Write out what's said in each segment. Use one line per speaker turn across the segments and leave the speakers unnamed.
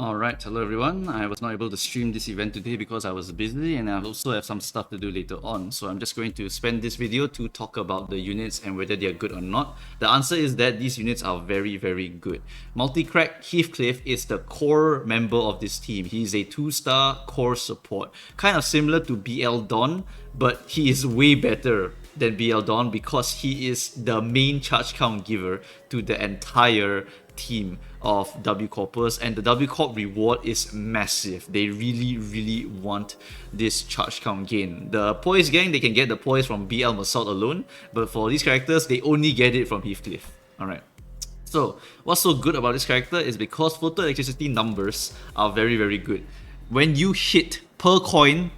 Alright, hello everyone. I was not able to stream this event today because I was busy and I also have some stuff to do later on. So I'm just going to spend this video to talk about the units and whether they're good or not. The answer is that these units are very, very good. Multicrack Heath is the core member of this team. He's a 2-star core support. Kind of similar to BL Dawn, but he is way better than BL Dawn because he is the main charge count giver to the entire team of W Corpers, and the W Corp reward is massive. They really want this charge count gain. The poise gang, they can get the poise from BL Massault alone, but for these characters, they only get it from Heathcliff. Alright. So, what's so good about this character is because photo electricity numbers are very good. When you hit per coin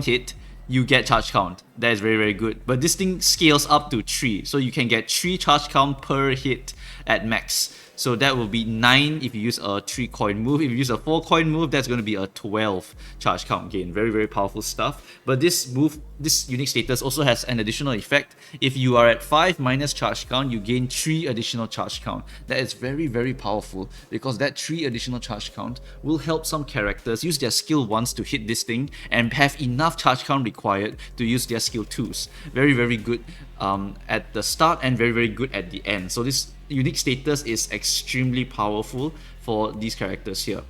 hit, you get charge count. That is very good. But this thing scales up to 3. So you can get 3 charge count per hit at max. So that will be 9 if you use a 3 coin move. If you use a 4 coin move, that's going to be a 12 charge count gain. Very powerful stuff. But this move, this unique status also has an additional effect. If you are at 5 minus charge count, you gain 3 additional charge count. That is very powerful because that 3 additional charge count will help some characters use their skill 1s to hit this thing and have enough charge count required to use their skill 2s. Very good at the start and very good at the end. So this unique status is extremely powerful for these characters here.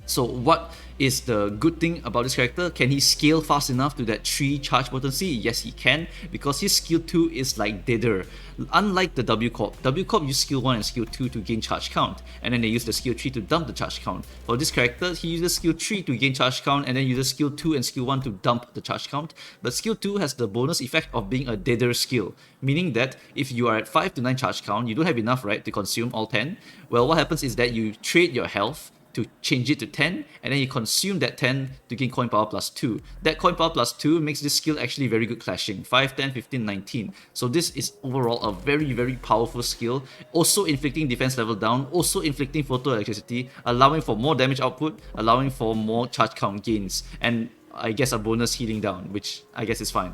So what is the good thing about this character? Can he scale fast enough to that 3 charge potency? Yes, he can, because his skill 2 is like Dshredder. Unlike the W Corp use skill 1 and skill 2 to gain charge count, and then they use the skill 3 to dump the charge count. For this character, he uses skill 3 to gain charge count and then uses skill 2 and skill 1 to dump the charge count. But skill 2 has the bonus effect of being a Dshredder skill, meaning that if you are at 5 to 9 charge count, you don't have enough, right, to consume all 10. Well, what happens is that you trade your health to change it to 10, and then you consume that 10 to gain coin power plus 2. That coin power plus 2 makes this skill actually very good clashing. 5, 10, 15, 19. So this is overall a very powerful skill, also inflicting defense level down, also inflicting photo electricity, allowing for more damage output, allowing for more charge count gains, and I guess a bonus healing down, which I guess is fine.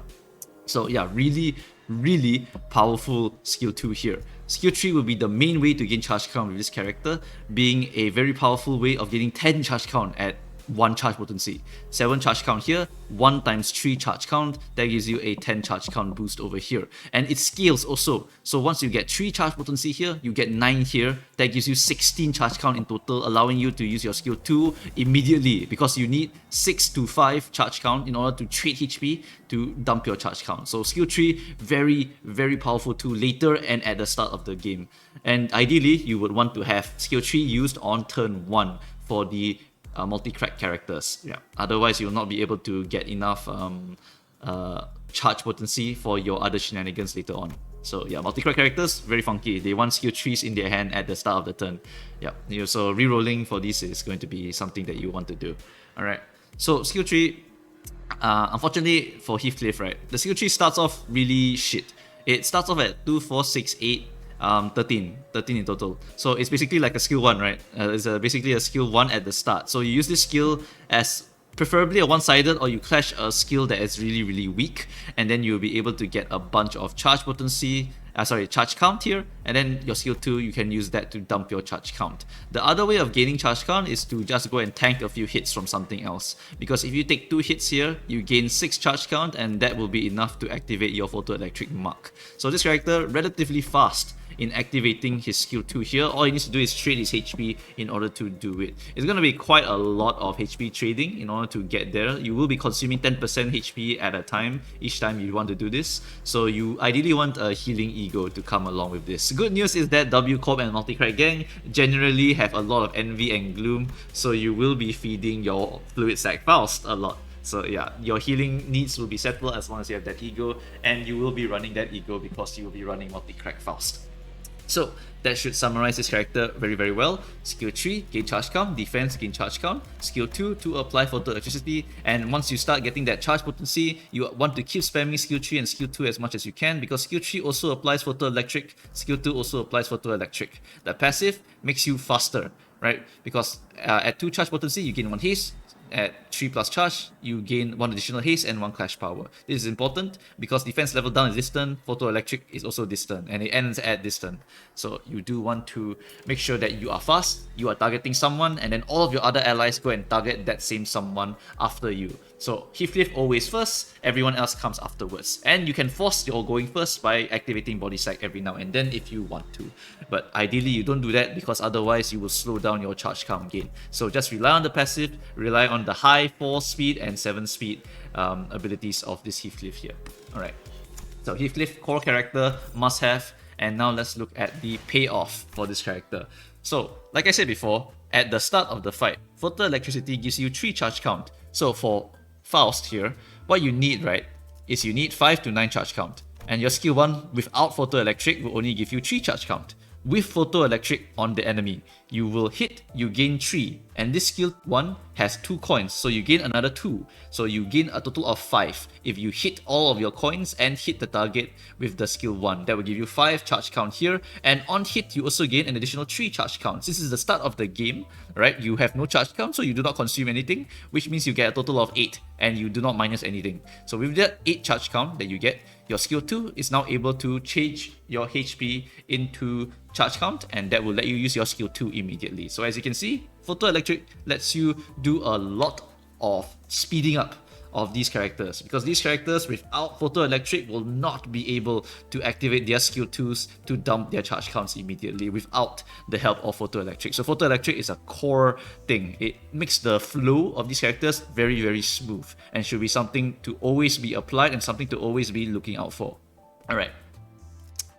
So yeah, really powerful skill 2 here. Skill 3 will be the main way to gain charge count with this character, being a very powerful way of getting 10 charge count at 1 charge potency. 7 charge count here, 1 times 3 charge count, that gives you a 10 charge count boost over here. And it scales also. So once you get 3 charge potency here, you get 9 here, that gives you 16 charge count in total, allowing you to use your skill 2 immediately, because you need 6 to 5 charge count in order to trade HP to dump your charge count. So skill 3, very powerful tool later and at the start of the game. And ideally, you would want to have skill 3 used on turn 1 for the multi-crack characters. Yeah. Otherwise, you'll not be able to get enough charge potency for your other shenanigans later on. So yeah, multi-crack characters, very funky. They want skill 3s in their hand at the start of the turn. Yeah. So re-rolling for these is going to be something that you want to do. Alright. So skill 3, unfortunately for Heathcliff, right, the skill 3 starts off really shit. It starts off at 2, 4, 6, 8, 13 in total. So it's basically like a skill 1, right? It's basically a skill 1 at the start. So you use this skill as preferably a one-sided, or you clash a skill that is really weak, and then you'll be able to get a bunch of charge potency, charge count here, and then your skill 2, you can use that to dump your charge count. The other way of gaining charge count is to just go and tank a few hits from something else, because if you take 2 hits here, you gain 6 charge count, and that will be enough to activate your photoelectric mark. So this character, relatively fast in activating his skill 2 here. All he needs to do is trade his HP in order to do it. It's going to be quite a lot of HP trading in order to get there. You will be consuming 10% HP at a time each time you want to do this. So you ideally want a healing ego to come along with this. Good news is that W Corp and Multicrack Gang generally have a lot of envy and gloom, so you will be feeding your Fluid Sac Faust a lot. So yeah, your healing needs will be settled as long as you have that ego, and you will be running that ego because you will be running Multicrack Faust. So that should summarize this character very well. Skill 3, gain charge count. Defense, gain charge count. Skill 2, to apply photo electricity. And once you start getting that charge potency, you want to keep spamming skill 3 and skill 2 as much as you can, because skill 3 also applies photo electric. Skill 2 also applies photo electric. The passive makes you faster, right? Because at 2 charge potency, you gain 1 haste. at 3 plus charge, you gain 1 additional haste and 1 clash power. This is important because defense level down is distant, photoelectric is also distant, and it ends at distant. So you do want to make sure that you are fast, you are targeting someone, and then all of your other allies go and target that same someone after you. So Heath always first, everyone else comes afterwards. And you can force your going first by activating body sack every now and then if you want to. But ideally you don't do that because otherwise you will slow down your charge count gain. So just rely on the passive, rely on the high 4 speed and 7 speed abilities of this Heath here. Alright, so Heath core character, must have. And now let's look at the payoff for this character. So like I said before, at the start of the fight, photoelectricity gives you 3 charge count. So for Faust here, what you need, right, is you need 5 to 9 charge count. And your skill 1 without photoelectric will only give you 3 charge count. With photoelectric on the enemy, you will hit, you gain 3. And this skill 1 has 2 coins, so you gain another 2. So you gain a total of 5 if you hit all of your coins and hit the target with the skill 1. That will give you 5 charge count here. And on hit, you also gain an additional 3 charge counts. This is the start of the game, right? You have no charge count, so you do not consume anything, which means you get a total of 8 and you do not minus anything. So with that 8 charge count that you get, your skill 2 is now able to change your HP into charge count, and that will let you use your skill 2 immediately. So as you can see, photoelectric lets you do a lot of speeding up of these characters, because these characters without photoelectric will not be able to activate their skill 2s to dump their charge counts immediately without the help of photoelectric. So photoelectric is a core thing. It makes the flow of these characters very, very smooth and should be something to always be applied and something to always be looking out for. Alright,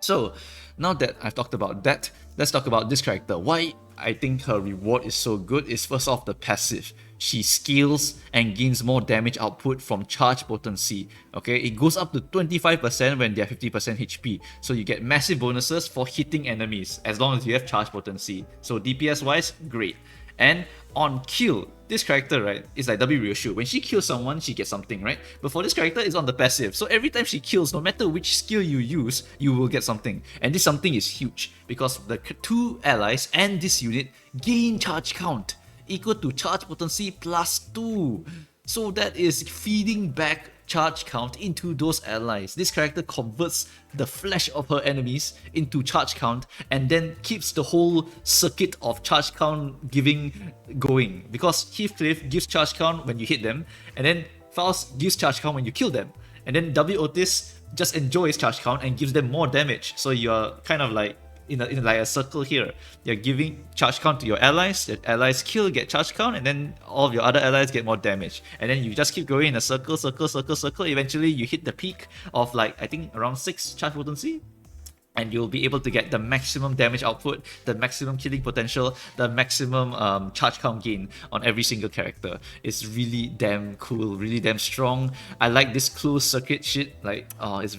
so now that I've talked about that, let's talk about this character. Why I think her reward is so good is first off the passive. She scales and gains more damage output from charge potency. Okay, it goes up to 25% when they are 50% HP. So you get massive bonuses for hitting enemies as long as you have charge potency. So DPS wise, great. And on kill, this character, right, is like W Ryoshu. When she kills someone, she gets something, right? But for this character, it's on the passive. So every time she kills, no matter which skill you use, you will get something. And this something is huge because the 2 allies and this unit gain charge count equal to charge potency plus 2. So that is feeding back charge count into those allies. This character converts the flesh of her enemies into charge count and then keeps the whole circuit of charge count giving going. Because Heathcliff gives charge count when you hit them, and then Faust gives charge count when you kill them. And then Outis just enjoys charge count and gives them more damage. So you're kind of like in like a circle here. You're giving charge count to your allies, the allies kill, get charge count, and then all of your other allies get more damage. And then you just keep going in a circle. Eventually you hit the peak of like, I think around 6 charge potency. And you'll be able to get the maximum damage output, the maximum killing potential, the maximum charge count gain on every single character. It's really damn cool, really damn strong. I like this closed circuit shit. Like, it's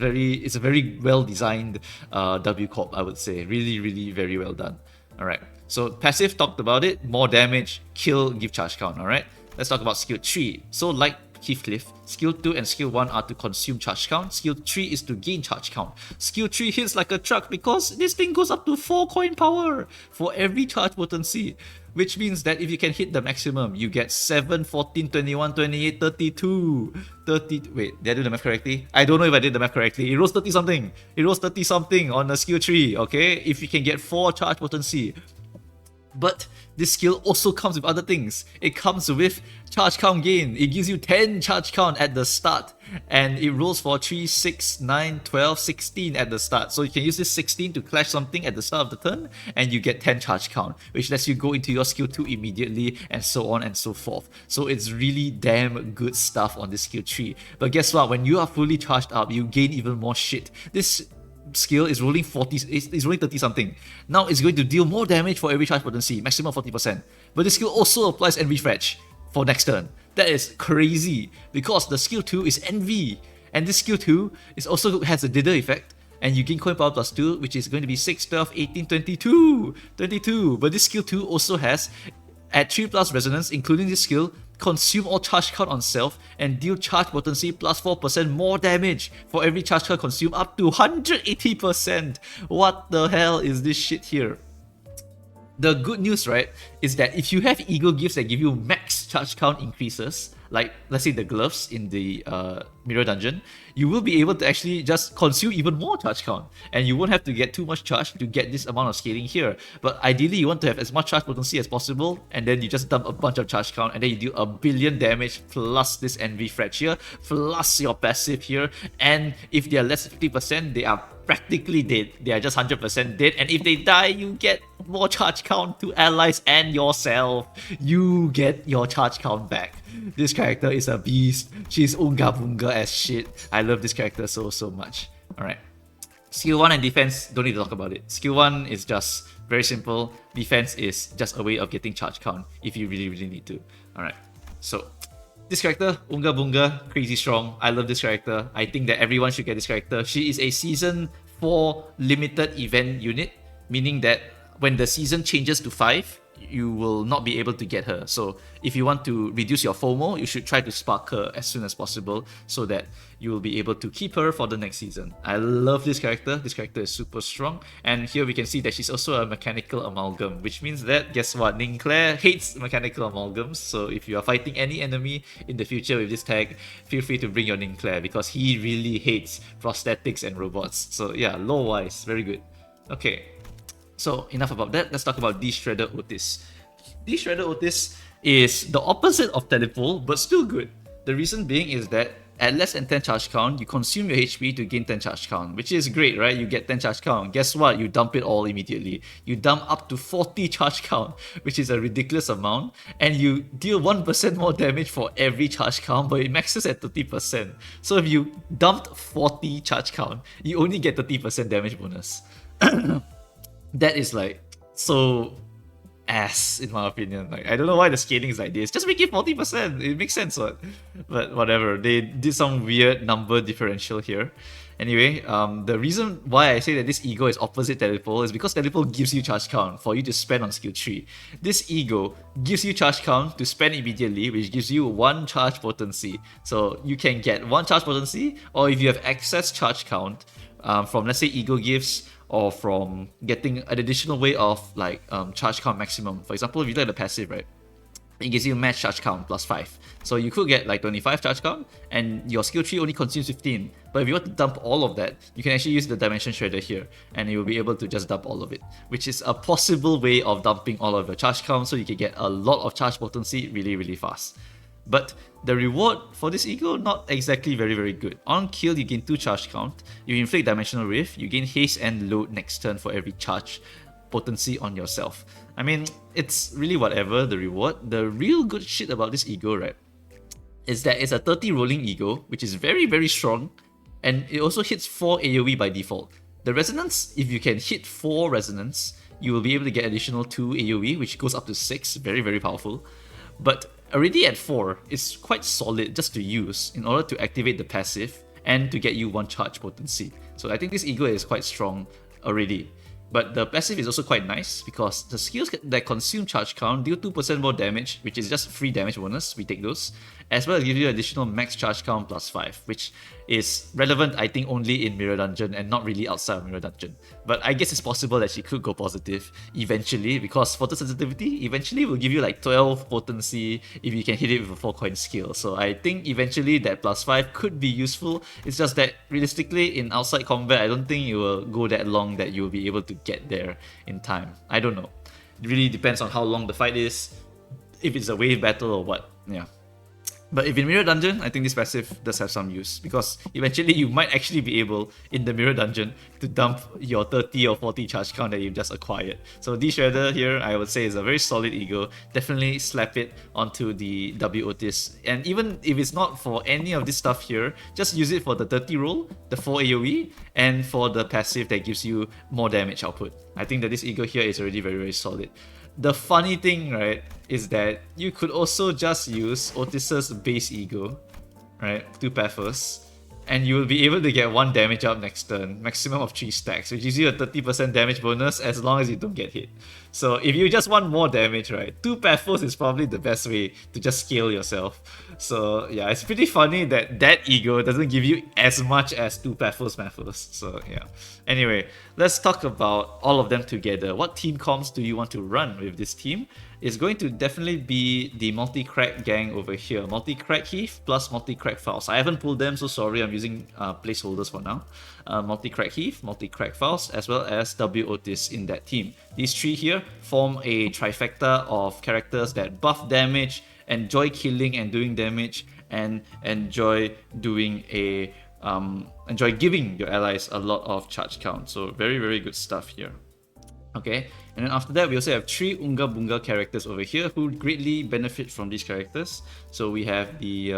a very well designed W corp, I would say. Really, really very well done. Alright, so passive, talked about it. More damage, kill, give charge count. Alright, let's talk about skill 3. So like Heathcliff, skill 2 and skill 1 are to consume charge count. Skill 3 is to gain charge count. Skill 3 hits like a truck because this thing goes up to 4 coin power for every charge potency, which means that if you can hit the maximum, you get 7, 14, 21, 28, 32, 30... Wait, did I do the math correctly? I don't know if I did the math correctly. It rolls 30 something. It rolls 30 something on a skill 3, okay? If you can get 4 charge potency. But this skill also comes with other things. It comes with charge count gain. It gives you 10 charge count at the start. And it rolls for 3, 6, 9, 12, 16 at the start. So you can use this 16 to clash something at the start of the turn, and you get 10 charge count, which lets you go into your skill 2 immediately, and so on and so forth. So it's really damn good stuff on this skill 3. But guess what? When you are fully charged up, you gain even more shit. This skill is rolling 40, is rolling 30 something. Now it's going to deal more damage for every charge potency, maximum 40%. But this skill also applies Envy Fetch for next turn. That is crazy because the skill 2 is Envy, and this skill 2 is also has a Dither effect, and you gain coin power plus 2, which is going to be 6, 12, 18, 22. But this skill 2 also has, at 3 plus resonance, including this skill, consume all charge count on self and deal charge potency plus 4% more damage for every charge count consumed, up to 180%. What the hell is this shit here? The good news, right, is that if you have ego gifts that give you max charge count increases, like let's say the gloves in the mirror dungeon, you will be able to actually just consume even more charge count, and you won't have to get too much charge to get this amount of scaling here. But ideally, you want to have as much charge potency as possible, and then you just dump a bunch of charge count, and then you do 1 billion damage plus this envy fretch here, plus your passive here, and if they are less than 50%, they are practically dead. They are just 100% dead, and if they die, you get more charge count to allies and yourself. You get your charge count back. This character is a beast. She's unga bunga as shit. I love this character so much. Alright. Skill 1 and defense, don't need to talk about it. Skill 1 is just very simple. Defense is just a way of getting charge count if you really need to. Alright. So this character, Unga Bunga, crazy strong. I love this character. I think that everyone should get this character. She is a Season 4 limited event unit, meaning that when the season changes to 5, you will not be able to get her. So if you want to reduce your FOMO, you should try to spark her as soon as possible so that you will be able to keep her for the next season. I love this character. This character is super strong. And here we can see that she's also a mechanical amalgam, which means that, guess what? Ninclair hates mechanical amalgams. So if you are fighting any enemy in the future with this tag, feel free to bring your Ninclair because he really hates prosthetics and robots. So yeah, lore-wise, very good. Okay. So enough about that, let's talk about Dshredder Outis. Dshredder Outis is the opposite of Telepole, but still good. The reason being is that at less than 10 charge count, you consume your HP to gain 10 charge count, which is great, right? You get 10 charge count. Guess what? You dump it all immediately. You dump up to 40 charge count, which is a ridiculous amount, and you deal 1% more damage for every charge count, but it maxes at 30%. So if you dumped 40 charge count, you only get 30% damage bonus. That is like so ass in my opinion. Like I don't know why the scaling is like this. Just make it 40%. It makes sense, what? But whatever. They did some weird number differential here. Anyway, the reason why I say that this ego is opposite Telepole is because Telepole gives you charge count for you to spend on skill 3. This ego gives you charge count to spend immediately, which gives you 1 charge potency. So you can get 1 charge potency, or if you have excess charge count from, let's say, ego gifts, or from getting an additional way of like charge count maximum. For example, if you like the passive, right, it gives you match charge count plus 5. So you could get like 25 charge count and your skill tree only consumes 15. But if you want to dump all of that, you can actually use the Dimension Shredder here and you will be able to just dump all of it, which is a possible way of dumping all of your charge count so you can get a lot of charge potency really fast. But the reward for this ego, not exactly very good. On kill, you gain 2 charge count, you inflict Dimensional Rift, you gain haste and load next turn for every charge potency on yourself. I mean, it's really whatever, the reward. The real good shit about this ego, right, is that it's a 30 rolling ego, which is very strong, and it also hits 4 AoE by default. The resonance, if you can hit 4 resonance, you will be able to get additional 2 AoE, which goes up to 6, very powerful. But already at 4, it's quite solid just to use in order to activate the passive and to get you 1 charge potency. So I think this ego is quite strong already. But the passive is also quite nice because the skills that consume charge count deal 2% more damage, which is just free damage bonus, we take those, as well as give you additional max charge count plus 5, which is relevant I think only in Mirror Dungeon and not really outside of Mirror Dungeon. But I guess it's possible that she could go positive eventually because photosensitivity eventually will give you like 12 potency if you can hit it with a 4 coin skill. So I think eventually that plus 5 could be useful. It's just that realistically in outside combat, I don't think it will go that long that you'll be able to get there in time. I don't know. It really depends on how long the fight is, if it's a wave battle or what. Yeah. But if in Mirror Dungeon, I think this passive does have some use because eventually you might actually be able, in the Mirror Dungeon, to dump your 30 or 40 charge count that you've just acquired. So Dshredder here, I would say, is a very solid ego. Definitely slap it onto the W Outis. And even if it's not for any of this stuff here, just use it for the 30 roll, the 4 AoE, and for the passive that gives you more damage output. I think that this ego here is already very solid. The funny thing, right, is that you could also just use Outis's base ego, right, 2 pathos, and you will be able to get 1 damage up next turn, maximum of 3 stacks, which gives you a 30% damage bonus as long as you don't get hit. So if you just want more damage, right, 2 pathos is probably the best way to just scale yourself. So yeah, it's pretty funny that that ego doesn't give you as much as 2 pathos. So yeah. Anyway, let's talk about all of them together. What team comps do you want to run with this team? is going to definitely be the Multicrack gang over here. Multicrack Heath plus Multicrack Faust. I haven't pulled them, so sorry, I'm using placeholders for now. Multicrack Heath, Multicrack Faust, as well as Outis in that team. These three here form a trifecta of characters that buff damage, enjoy killing and doing damage, and enjoy doing enjoy giving your allies a lot of charge count. So very, very good stuff here. Okay, and then after that, we also have three Unga Bunga characters over here who greatly benefit from these characters. So we have the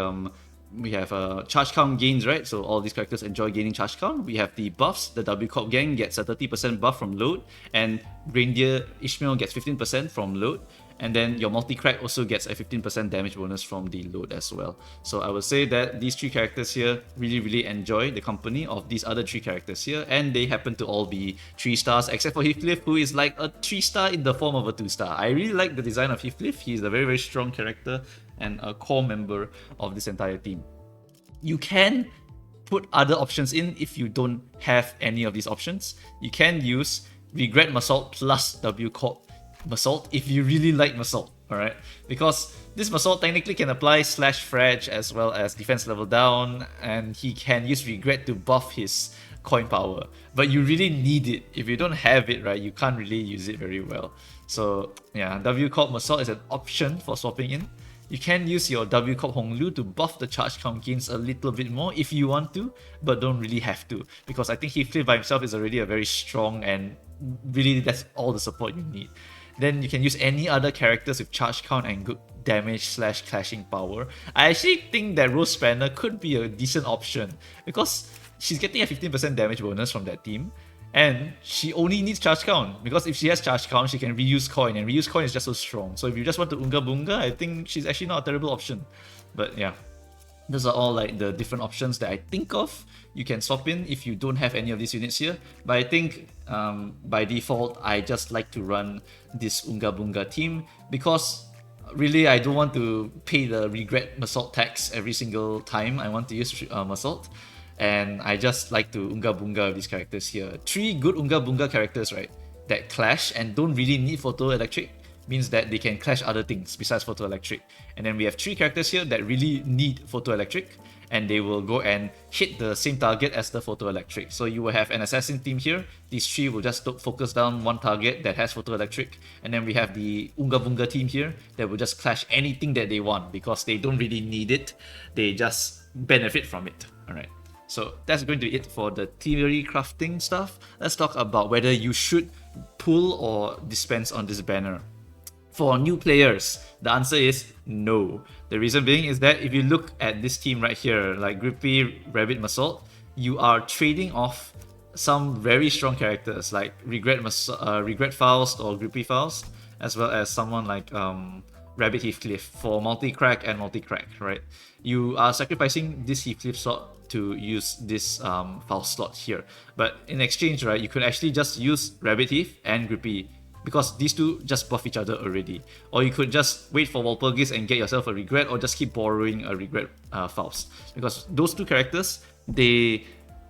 charge count gains, right? So all these characters enjoy gaining charge count. We have the buffs. The W Corp gang gets a 30% buff from load, and Reindeer Ishmael gets 15% from load. And then your Multicrack also gets a 15% damage bonus from the load as well. So I would say that these three characters here really, really enjoy the company of these other three characters here, and they happen to all be 3 stars, except for Heathcliff, who is like a 3-star in the form of a 2-star. I really like the design of Heathcliff. He's a very, very strong character and a core member of this entire team. You can put other options in if you don't have any of these options. You can use Regret Massault plus W Corp Massault if you really like Massault, alright? Because this Massault technically can apply slash frag as well as defense level down, and he can use Regret to buff his coin power. But you really need it. If you don't have it, right, you can't really use it very well. So yeah, W Corp Massault is an option for swapping in. You can use your W Corp Honglu to buff the charge count gains a little bit more if you want to, but don't really have to, because I think Heathcliff by himself is already a very strong, and really that's all the support you need. Then you can use any other characters with charge count and good damage slash clashing power. I actually think that Rose Spanner could be a decent option because she's getting a 15% damage bonus from that team, and she only needs charge count, because if she has charge count, she can reuse coin, and reuse coin is just so strong. So if you just want to Unga Bunga, I think she's actually not a terrible option. But yeah, those are all like the different options that I think of. You can swap in if you don't have any of these units here. But I think by default, I just like to run this Unga Bunga team because really I don't want to pay the Regret Massault tax every single time I want to use Massault. And I just like to Unga Bunga these characters here. 3 good Unga Bunga characters, right, that clash and don't really need Photoelectric, means that they can clash other things besides Photoelectric. And then we have 3 characters here that really need Photoelectric, and they will go and hit the same target as the Photoelectric. So you will have an assassin team here. These 3 will just focus down one target that has Photoelectric. And then we have the Unga Bunga team here that will just clash anything that they want because they don't really need it. They just benefit from it. Alright. So that's going to be it for the theory crafting stuff. Let's talk about whether you should pull or dispense on this banner. For new players, the answer is no. The reason being is that if you look at this team right here, like Grippy, Rabbit, Massault, you are trading off some very strong characters like Regret Faust or Grippy Faust, as well as someone like Rabbit Heathcliff for Multicrack and Multicrack, right? You are sacrificing this Heathcliff slot to use this Faust slot here. But in exchange, right, you could actually just use Rabbit Heath and Grippy, because these two just buff each other already. Or you could just wait for Walpurgis and get yourself a Regret, or just keep borrowing a Regret Faust. Because those two characters, they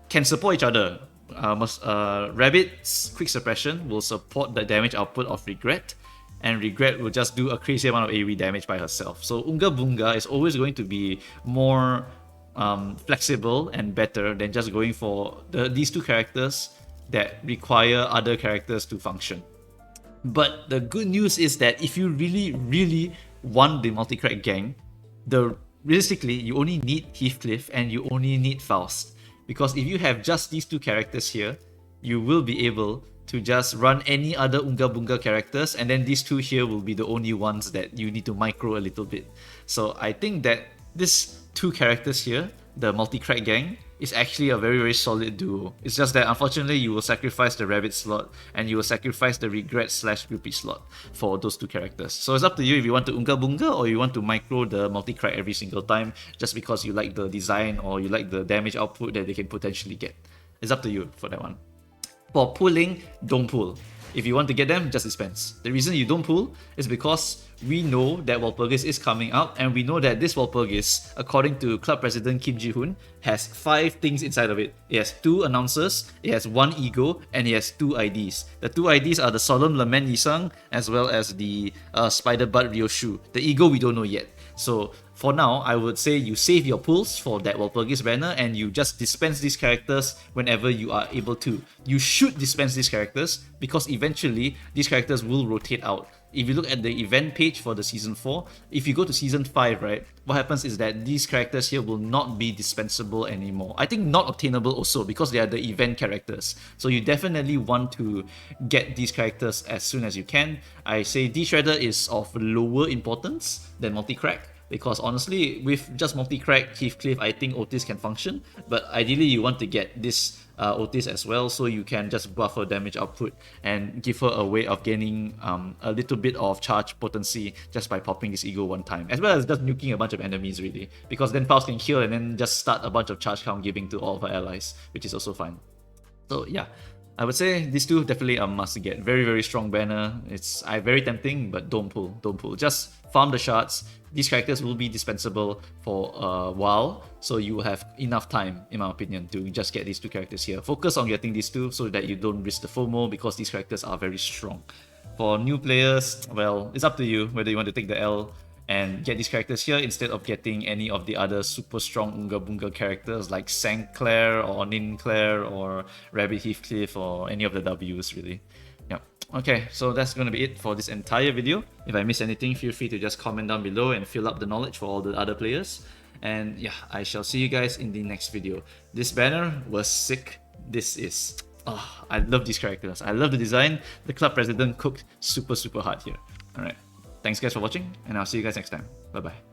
can support each other. Rabbit's Quick Suppression will support the damage output of Regret, and Regret will just do a crazy amount of AoE damage by herself. So Unga Bunga is always going to be more flexible and better than just going for these two characters that require other characters to function. But the good news is that if you really, really want the Multicrack gang, realistically, you only need Heathcliff and you only need Faust. Because if you have just these two characters here, you will be able to just run any other Unga Bunga characters, and then these two here will be the only ones that you need to micro a little bit. So I think that these 2 characters here, the Multicrack gang, is actually a very, very solid duo. It's just that unfortunately you will sacrifice the Rabbit slot and you will sacrifice the Regret / Grippy slot for those 2 characters. So it's up to you if you want to Unga Bunga or you want to micro the Multicrack every single time just because you like the design or you like the damage output that they can potentially get. It's up to you for that one. For pulling, don't pull. If you want to get them, just dispense. The reason you don't pull is because we know that Walpurgis is coming out, and we know that this Walpurgis, according to Club President Kim Ji-hoon, has 5 things inside of it. It has 2 announcers, it has 1 ego, and it has 2 IDs. The 2 IDs are the Solemn Lament Yisang as well as the Spider Butt Ryoshu. The ego we don't know yet. So for now, I would say you save your pulls for that Walpurgis banner and you just dispense these characters whenever you are able to. You should dispense these characters because eventually these characters will rotate out. If you look at the event page for the Season 4, if you go to Season 5, right, what happens is that these characters here will not be dispensable anymore. I think not obtainable also because they are the event characters. So you definitely want to get these characters as soon as you can. I say Dshredder is of lower importance than Multicrack, because honestly, with just Multicrack Heath, I think Outis can function, but ideally you want to get this Outis as well, so you can just buff her damage output and give her a way of gaining a little bit of charge potency just by popping this ego one time, as well as just nuking a bunch of enemies really, because then Faust can kill and then just start a bunch of charge count giving to all of her allies, which is also fine. So yeah, I would say these 2 definitely are must get. Very, very strong banner. It's very tempting, but don't pull. Just farm the shards. These characters will be dispensable for a while, so you will have enough time, in my opinion, to just get these 2 characters here. Focus on getting these 2 so that you don't risk the FOMO, because these characters are very strong. For new players, well, it's up to you whether you want to take the L and get these characters here instead of getting any of the other super strong Unga Bunga characters like Sanclair or Ninclair or Rabbit Heathcliff or any of the Ws really. Yep. Okay, so that's going to be it for this entire video. If I miss anything, feel free to just comment down below and fill up the knowledge for all the other players. And yeah, I shall see you guys in the next video. This banner was sick. This is... Oh, I love these characters. I love the design. The club president cooked super hard here. Alright. Thanks guys for watching, and I'll see you guys next time. Bye bye.